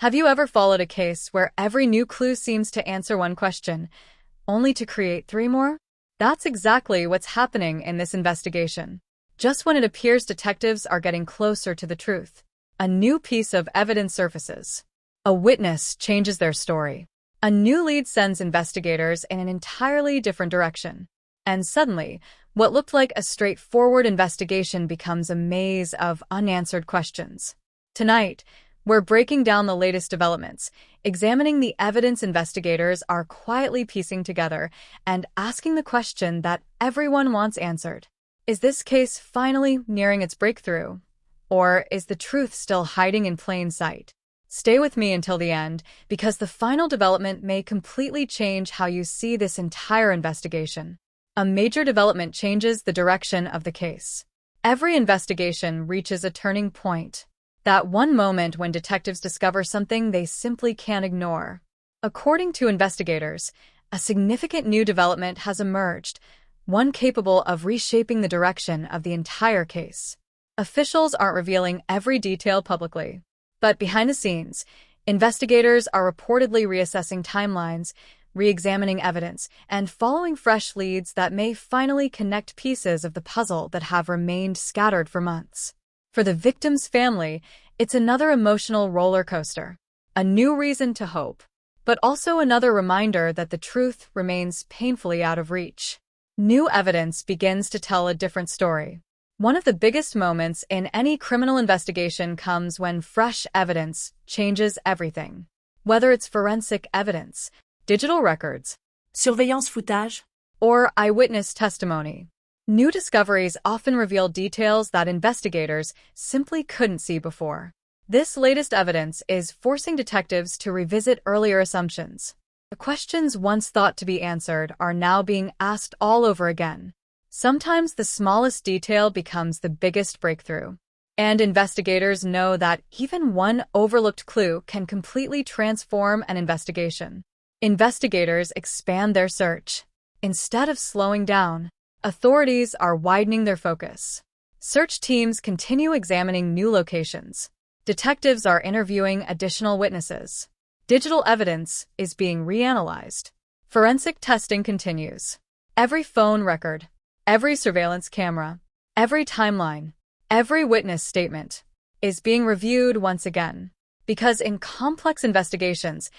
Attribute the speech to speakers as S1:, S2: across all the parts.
S1: Have you ever followed a case where every new clue seems to answer one question, only to create three more? That's exactly what's happening in this investigation. Just when it appears detectives are getting closer to the truth, a new piece of evidence surfaces. A witness changes their story. A new lead sends investigators in an entirely different direction. And suddenly, what looked like a straightforward investigation becomes a maze of unanswered questions. Tonight, we're breaking down the latest developments, examining the evidence investigators are quietly piecing together, and asking the question that everyone wants answered. Is this case finally nearing its breakthrough? Or is the truth still hiding in plain sight? Stay with me until the end, because the final development may completely change how you see this entire investigation. A major development changes the direction of the case. Every investigation reaches a turning point. That one moment when detectives discover something they simply can't ignore. According to investigators, a significant new development has emerged, one capable of reshaping the direction of the entire case. Officials aren't revealing every detail publicly, but behind the scenes, investigators are reportedly reassessing timelines, re-examining evidence, and following fresh leads that may finally connect pieces of the puzzle that have remained scattered for months. For the victim's family, it's another emotional roller coaster, a new reason to hope, but also another reminder that the truth remains painfully out of reach. New evidence begins to tell a different story. One of the biggest moments in any criminal investigation comes when fresh evidence changes everything. Whether it's forensic evidence, digital records,
S2: surveillance footage,
S1: or eyewitness testimony. New discoveries often reveal details that investigators simply couldn't see before. This latest evidence is forcing detectives to revisit earlier assumptions. The questions once thought to be answered are now being asked all over again. Sometimes the smallest detail becomes the biggest breakthrough. And investigators know that even one overlooked clue can completely transform an investigation. Investigators expand their search. Instead of slowing down, authorities are widening their focus. Search teams continue examining new locations. Detectives are interviewing additional witnesses. Digital evidence is being reanalyzed. Forensic testing continues. Every phone record, every surveillance camera, every timeline, every witness statement is being reviewed once again. Because in complex investigations,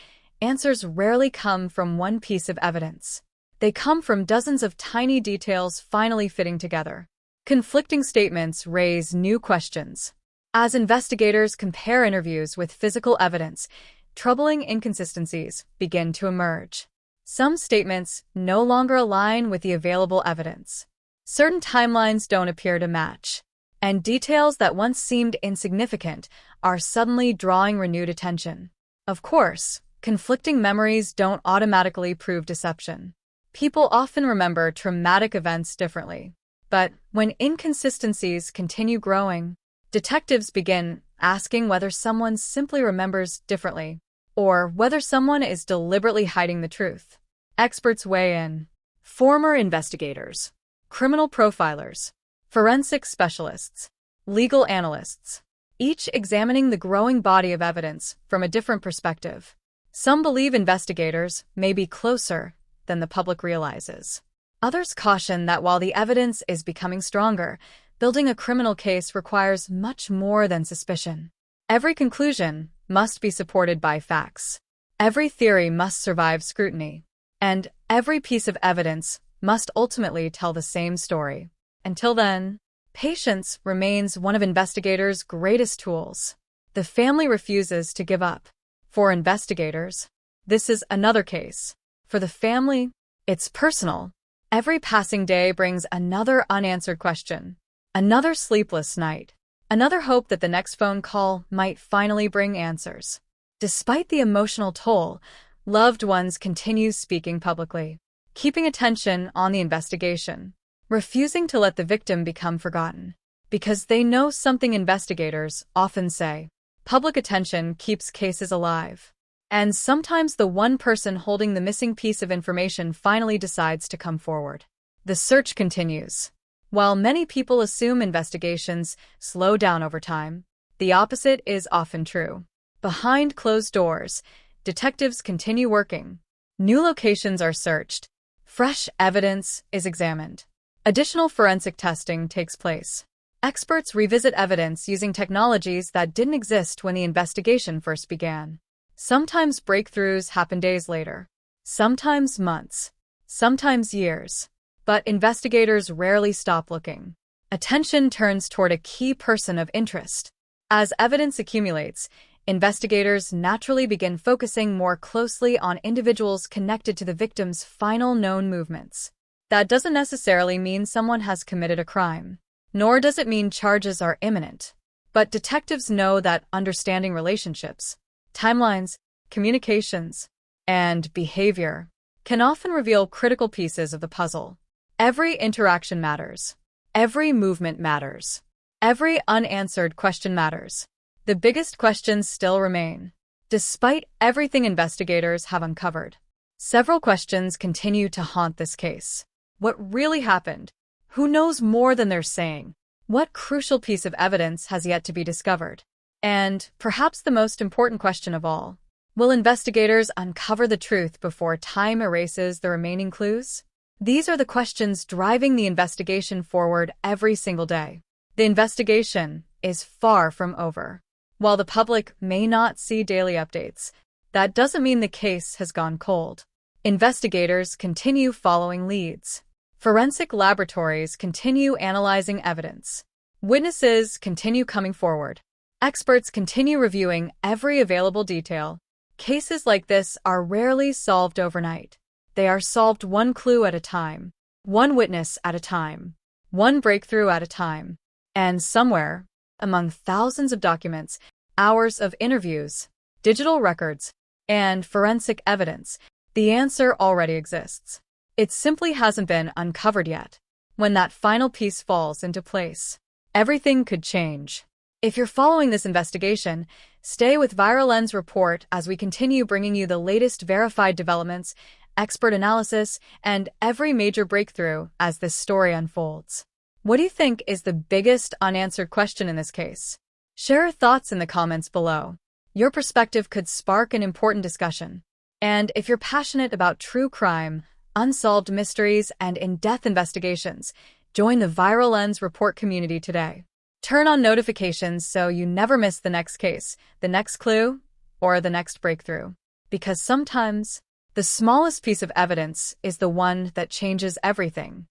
S1: answers rarely come from one piece of evidence. They come from dozens of tiny details finally fitting together. Conflicting statements raise new questions. As investigators compare interviews with physical evidence, troubling inconsistencies begin to emerge. Some statements no longer align with the available evidence. Certain timelines don't appear to match, and details that once seemed insignificant are suddenly drawing renewed attention. Of course, conflicting memories don't automatically prove deception. People often remember traumatic events differently. But when inconsistencies continue growing, detectives begin asking whether someone simply remembers differently, or whether someone is deliberately hiding the truth. Experts weigh in. Former investigators, criminal profilers, forensic specialists, legal analysts, each examining the growing body of evidence from a different perspective. Some believe investigators may be closer than the public realizes. Others caution that while the evidence is becoming stronger, building a criminal case requires much more than suspicion. Every conclusion must be supported by facts. Every theory must survive scrutiny. And every piece of evidence must ultimately tell the same story. Until then, patience remains one of investigators' greatest tools. The family refuses to give up. For investigators, this is another case. For the family, it's personal. Every passing day brings another unanswered question, another sleepless night, another hope that the next phone call might finally bring answers. Despite the emotional toll, loved ones continue speaking publicly, keeping attention on the investigation, refusing to let the victim become forgotten, because they know something investigators often say: public attention keeps cases alive. And sometimes the one person holding the missing piece of information finally decides to come forward. The search continues. While many people assume investigations slow down over time, the opposite is often true. Behind closed doors, detectives continue working. New locations are searched. Fresh evidence is examined. Additional forensic testing takes place. Experts revisit evidence using technologies that didn't exist when the investigation first began. Sometimes breakthroughs happen days later, sometimes months, sometimes years. But investigators rarely stop looking. Attention turns toward a key person of interest. As evidence accumulates, investigators naturally begin focusing more closely on individuals connected to the victim's final known movements. That doesn't necessarily mean someone has committed a crime, nor does it mean charges are imminent. But detectives know that understanding relationships, timelines, communications, and behavior can often reveal critical pieces of the puzzle. Every interaction matters. Every movement matters. Every unanswered question matters. The biggest questions still remain. Despite everything investigators have uncovered, several questions continue to haunt this case. What really happened? Who knows more than they're saying? What crucial piece of evidence has yet to be discovered? And, perhaps the most important question of all, will investigators uncover the truth before time erases the remaining clues? These are the questions driving the investigation forward every single day. The investigation is far from over. While the public may not see daily updates, that doesn't mean the case has gone cold. Investigators continue following leads. Forensic laboratories continue analyzing evidence. Witnesses continue coming forward. Experts continue reviewing every available detail. Cases like this are rarely solved overnight. They are solved one clue at a time, one witness at a time, one breakthrough at a time. And somewhere, among thousands of documents, hours of interviews, digital records, and forensic evidence, the answer already exists. It simply hasn't been uncovered yet. When that final piece falls into place, everything could change. If you're following this investigation, stay with ViralLense Report as we continue bringing you the latest verified developments, expert analysis, and every major breakthrough as this story unfolds. What do you think is the biggest unanswered question in this case? Share your thoughts in the comments below. Your perspective could spark an important discussion. And if you're passionate about true crime, unsolved mysteries, and in-depth investigations, join the ViralLense Report community today. Turn on notifications so you never miss the next case, the next clue, or the next breakthrough. Because sometimes, the smallest piece of evidence is the one that changes everything.